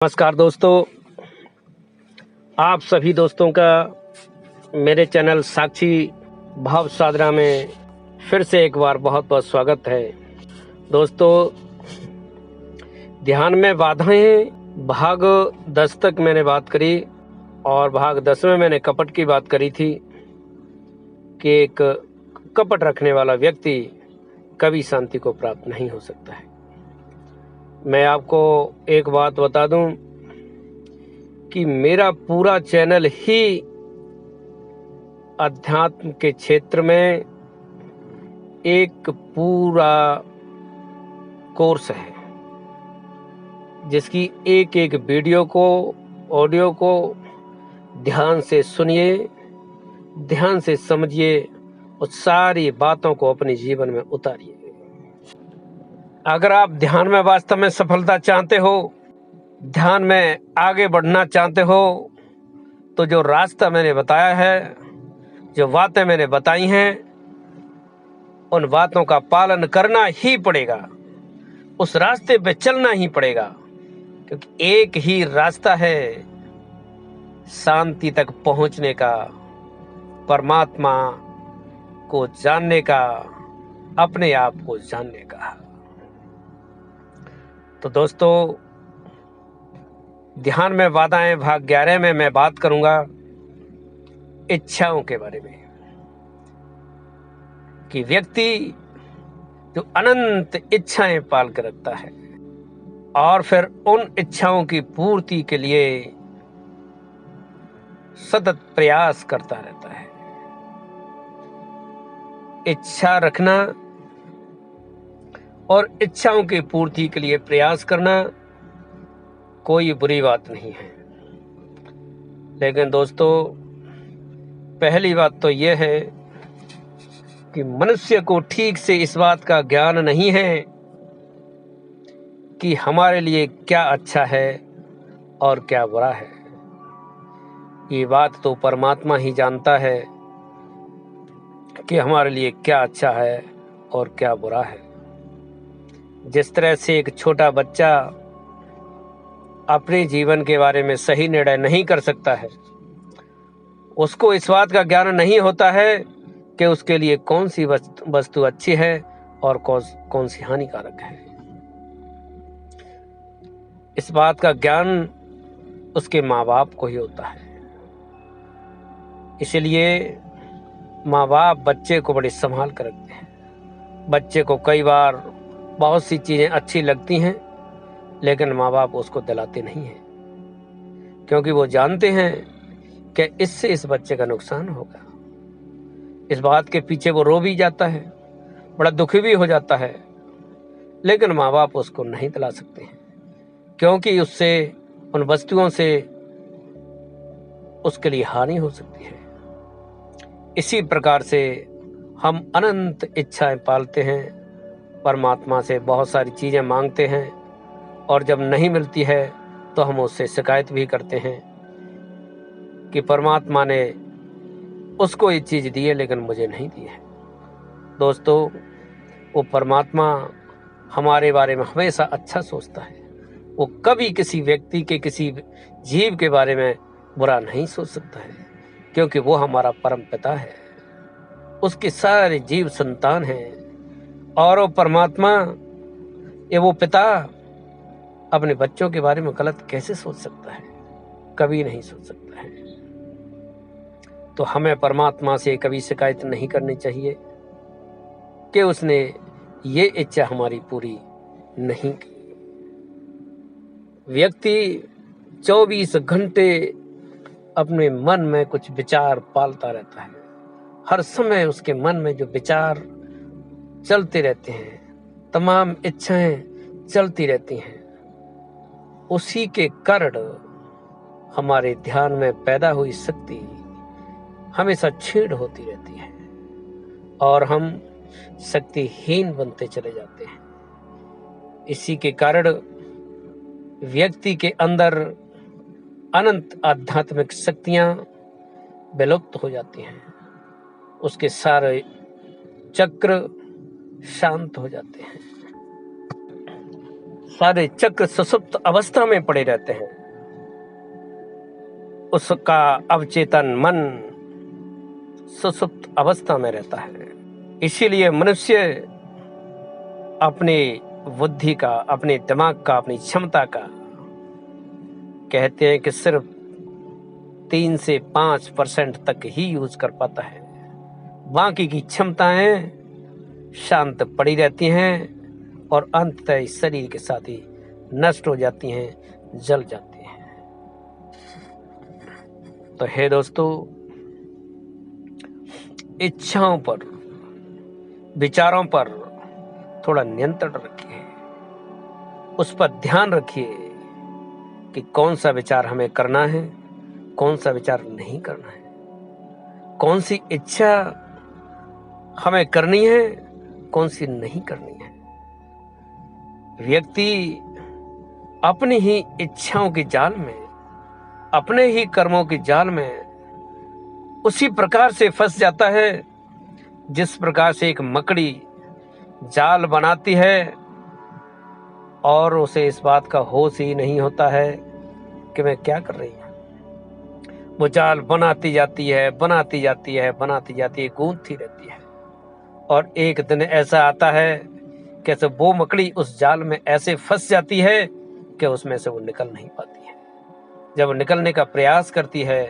नमस्कार दोस्तों, आप सभी दोस्तों का मेरे चैनल साक्षी भाव साधना में फिर से एक बार बहुत बहुत स्वागत है। दोस्तों, ध्यान में बाधाएं भाग 10 तक मैंने बात करी और भाग 10 में मैंने कपट की बात करी थी कि एक कपट रखने वाला व्यक्ति कभी शांति को प्राप्त नहीं हो सकता है। मैं आपको एक बात बता दूं कि मेरा पूरा चैनल ही अध्यात्म के क्षेत्र में एक पूरा कोर्स है, जिसकी एक एक वीडियो को, ऑडियो को ध्यान से सुनिए, ध्यान से समझिए और सारी बातों को अपने जीवन में उतारिए। अगर आप ध्यान में वास्तव में सफलता चाहते हो, ध्यान में आगे बढ़ना चाहते हो, तो जो रास्ता मैंने बताया है, जो बातें मैंने बताई हैं, उन बातों का पालन करना ही पड़ेगा। उस रास्ते पे चलना ही पड़ेगा, क्योंकि एक ही रास्ता है शांति तक पहुंचने का, परमात्मा को जानने का, अपने आप को जानने का। तो दोस्तों, ध्यान में बाधाएं भाग 11 में मैं बात करूंगा इच्छाओं के बारे में, कि व्यक्ति जो अनंत इच्छाएं पाल कर रखता है और फिर उन इच्छाओं की पूर्ति के लिए सतत प्रयास करता रहता है। इच्छा रखना और इच्छाओं की पूर्ति के लिए प्रयास करना कोई बुरी बात नहीं है, लेकिन दोस्तों, पहली बात तो यह है कि मनुष्य को ठीक से इस बात का ज्ञान नहीं है कि हमारे लिए क्या अच्छा है और क्या बुरा है। ये बात तो परमात्मा ही जानता है कि हमारे लिए क्या अच्छा है और क्या बुरा है। जिस तरह से एक छोटा बच्चा अपने जीवन के बारे में सही निर्णय नहीं कर सकता है, उसको इस बात का ज्ञान नहीं होता है कि उसके लिए कौन सी वस्तु अच्छी है और कौन सी हानिकारक है। इस बात का ज्ञान उसके माँ बाप को ही होता है। इसलिए माँ बाप बच्चे को बड़े संभाल कर रखते हैं। बच्चे को कई बार बहुत सी चीज़ें अच्छी लगती हैं, लेकिन माँ बाप उसको दिलाते नहीं हैं, क्योंकि वो जानते हैं कि इससे इस बच्चे का नुकसान होगा। इस बात के पीछे वो रो भी जाता है, बड़ा दुखी भी हो जाता है, लेकिन माँ बाप उसको नहीं दिला सकते हैं, क्योंकि उससे, उन वस्तुओं से उसके लिए हानि हो सकती है। इसी प्रकार से हम अनंत इच्छाएं पालते हैं, परमात्मा से बहुत सारी चीज़ें मांगते हैं, और जब नहीं मिलती है तो हम उससे शिकायत भी करते हैं कि परमात्मा ने उसको ये चीज़ दी है लेकिन मुझे नहीं दी है। दोस्तों, वो परमात्मा हमारे बारे में हमेशा अच्छा सोचता है। वो कभी किसी व्यक्ति के, किसी जीव के बारे में बुरा नहीं सोच सकता है, क्योंकि वो हमारा परम पिता है। उसके सारे जीव संतान हैं, और वो परमात्मा, ये वो पिता अपने बच्चों के बारे में गलत कैसे सोच सकता है? कभी नहीं सोच सकता है। तो हमें परमात्मा से कभी शिकायत नहीं करनी चाहिए कि उसने ये इच्छा हमारी पूरी नहीं की। व्यक्ति 24 घंटे अपने मन में कुछ विचार पालता रहता है। हर समय उसके मन में जो विचार चलते रहते हैं, तमाम इच्छाएं चलती रहती हैं, उसी के कारण हमारे ध्यान में पैदा हुई शक्ति हमेशा क्षीण होती रहती है और हम शक्तिहीन बनते चले जाते हैं। इसी के कारण व्यक्ति के अंदर अनंत आध्यात्मिक शक्तियां विलुप्त हो जाती हैं। उसके सारे चक्र शांत हो जाते हैं। सारे चक्र सुषुप्त अवस्था में पड़े रहते हैं। उसका अवचेतन मन सुषुप्त अवस्था में रहता है। इसीलिए मनुष्य अपनी बुद्धि का, अपने दिमाग का, अपनी क्षमता का कहते हैं कि सिर्फ 3 से 5% तक ही यूज कर पाता है। बाकी की क्षमताएं शांत पड़ी रहती हैं और अंततः शरीर के साथ ही नष्ट हो जाती हैं, जल जाती हैं। तो हे दोस्तों, इच्छाओं पर, विचारों पर थोड़ा नियंत्रण रखिए, उस पर ध्यान रखिए कि कौन सा विचार हमें करना है, कौन सा विचार नहीं करना है, कौन सी इच्छा हमें करनी है, कौन सी नहीं करनी है। व्यक्ति अपनी ही इच्छाओं के जाल में, अपने ही कर्मों के जाल में उसी प्रकार से फंस जाता है जिस प्रकार से एक मकड़ी जाल बनाती है और उसे इस बात का होश ही नहीं होता है कि मैं क्या कर रही हूं। वो जाल बनाती जाती है, बनाती जाती है, बनाती जाती है, गूंथती रहती है। और एक दिन ऐसा आता है कैसे वो मकड़ी उस जाल में ऐसे फंस जाती है कि उसमें से वो निकल नहीं पाती है। जब वो निकलने का प्रयास करती है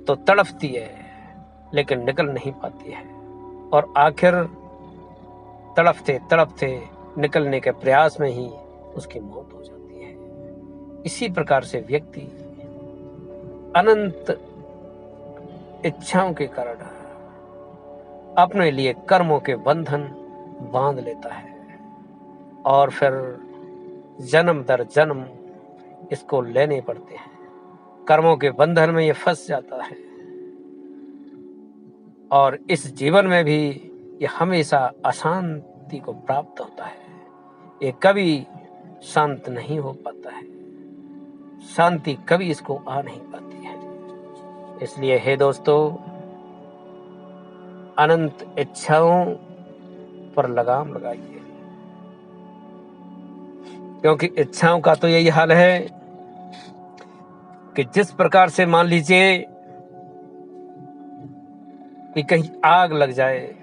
तो तड़फती है, लेकिन निकल नहीं पाती है और आखिर तड़फते तड़फते निकलने के प्रयास में ही उसकी मौत हो जाती है। इसी प्रकार से व्यक्ति अनंत इच्छाओं के कारण अपने लिए कर्मों के बंधन बांध लेता है और फिर जन्म दर जन्म इसको लेने पड़ते हैं। कर्मों के बंधन में ये फंस जाता है और इस जीवन में भी ये हमेशा अशांति को प्राप्त होता है। ये कभी शांत नहीं हो पाता है, शांति कभी इसको आ नहीं पाती है। इसलिए हे दोस्तों, अनंत इच्छाओं पर लगाम लगाइए, क्योंकि इच्छाओं का तो यही हाल है कि जिस प्रकार से मान लीजिए कि कहीं आग लग जाए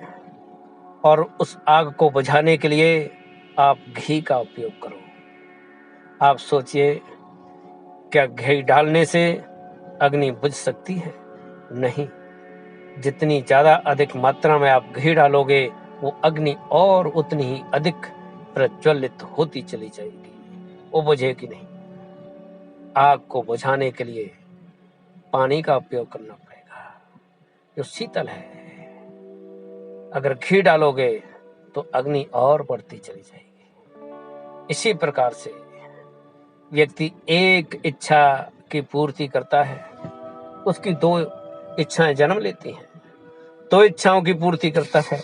और उस आग को बुझाने के लिए आप घी का उपयोग करो। आप सोचिए, क्या घी डालने से अग्नि बुझ सकती है? नहीं। जितनी ज्यादा अधिक मात्रा में आप घी डालोगे वो अग्नि और उतनी ही अधिक प्रज्वलित होती चली जाएगी, वो बुझेगी नहीं। आग को बुझाने के लिए पानी का उपयोग करना पड़ेगा जो शीतल है। अगर घी डालोगे तो अग्नि और बढ़ती चली जाएगी। इसी प्रकार से व्यक्ति एक इच्छा की पूर्ति करता है, उसकी 2 इच्छाएं जन्म लेती हैं। 2 इच्छाओं की पूर्ति करता है,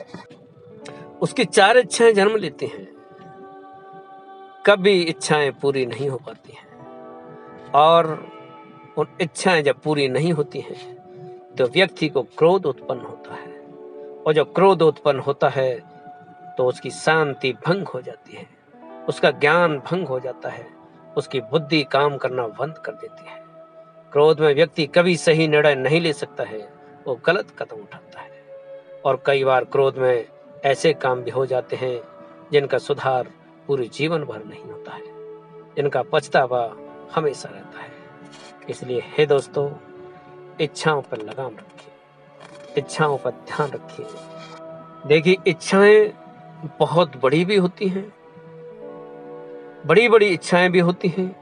उसकी 4 इच्छाएं जन्म लेती हैं। कभी इच्छाएं पूरी नहीं हो पाती हैं और उन इच्छाएं जब पूरी नहीं होती हैं तो व्यक्ति को क्रोध उत्पन्न होता है और जब क्रोध उत्पन्न होता है तो उसकी शांति भंग हो जाती है, उसका ज्ञान भंग हो जाता है, उसकी बुद्धि काम करना बंद कर देती है। क्रोध में व्यक्ति कभी सही निर्णय नहीं ले सकता है, वो गलत कदम उठाता है और कई बार क्रोध में ऐसे काम भी हो जाते हैं जिनका सुधार पूरे जीवन भर नहीं होता है, जिनका पछतावा हमेशा रहता है। इसलिए हे दोस्तों, इच्छाओं पर लगाम रखिए, इच्छाओं पर ध्यान रखिए। देखिए, इच्छाएं बहुत बड़ी भी होती हैं, बड़ी बड़ी इच्छाएं भी होती हैं।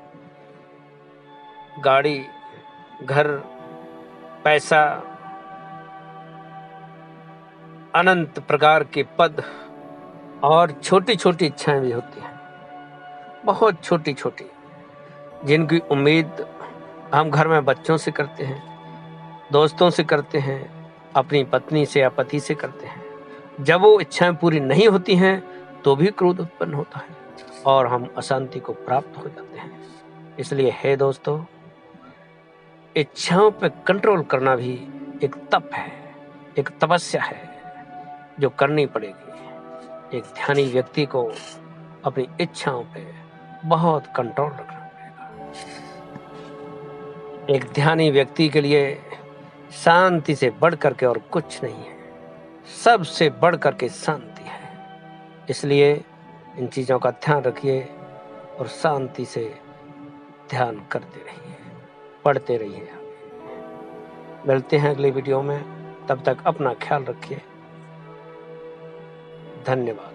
गाड़ी, घर, पैसा, अनंत प्रकार के पद और छोटी छोटी इच्छाएं भी होती हैं, बहुत छोटी छोटी, जिनकी उम्मीद हम घर में बच्चों से करते हैं, दोस्तों से करते हैं, अपनी पत्नी से या पति से करते हैं। जब वो इच्छाएं पूरी नहीं होती हैं तो भी क्रोध उत्पन्न होता है और हम अशांति को प्राप्त हो जाते हैं। इसलिए हे दोस्तों, इच्छाओं पर कंट्रोल करना भी एक तप है, एक तपस्या है जो करनी पड़ेगी। एक ध्यानी व्यक्ति को अपनी इच्छाओं पे बहुत कंट्रोल रखना पड़ेगा। एक ध्यानी व्यक्ति के लिए शांति से बढ़ करके और कुछ नहीं है, सबसे बढ़ करके शांति है। इसलिए इन चीज़ों का ध्यान रखिए और शांति से ध्यान करते रहिए, पढ़ते रहिए। मिलते हैं अगली वीडियो में, तब तक अपना ख्याल रखिए। धन्यवाद।